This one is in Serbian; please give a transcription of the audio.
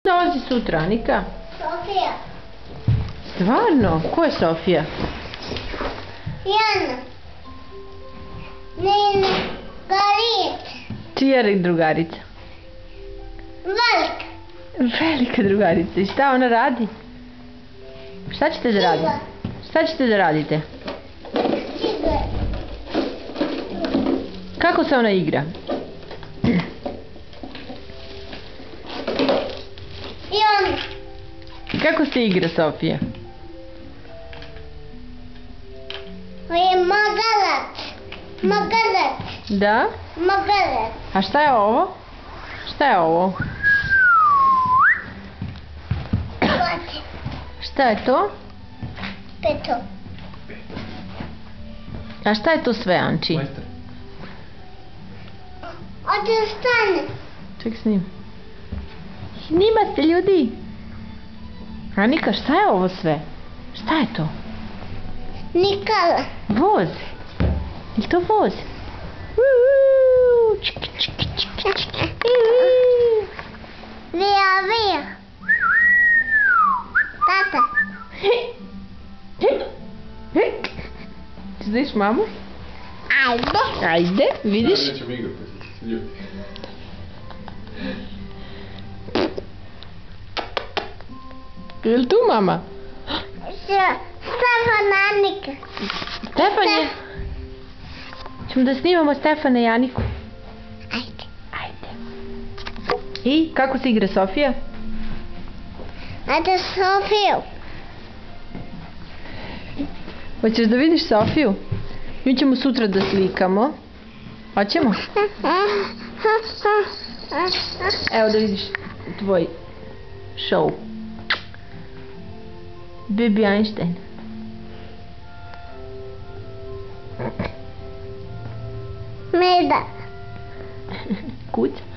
dolazi sutra, Anika? Sofija. Stvarno? Ko je Sofija? Jana. Nene. Garica. Čija je drugarica? Velika. Velika drugarica. I šta ona radi? Šta ćete da radite? Šta ćete da radite? Igra. Kako se ona igra? Jana. Kako se igra, Sofija? To je magarac. Magarac. Da? Magarac. A šta je ovo? Šta je ovo? Hvati. Šta je to? Peto. A šta je to sve, Anči? Ode stane. Ček snim. Snima se, ljudi! Anika, šta je ovo sve? Šta je to? Nikala. Voz. Je li to voz? Uuu, čiki, čiki, čiki, čiki. Uuu. Vija, vija. Tata. Znaš mamu? Ajde. Ajde, vidiš? Nećemo igrati, ljudi. Je li tu mama? Stefan, Anika. Stefan je. Ćemo da snimamo Stefana i Aniku. Ajde. Ajde. I kako se igra Sofija? Ajde, Sofiju. Hoćeš da vidiš Sofiju? Mi ćemo sutra da slikamo. Hoćemo? Evo da vidiš tvoj show. Baby Einstein. Meda. Kuća.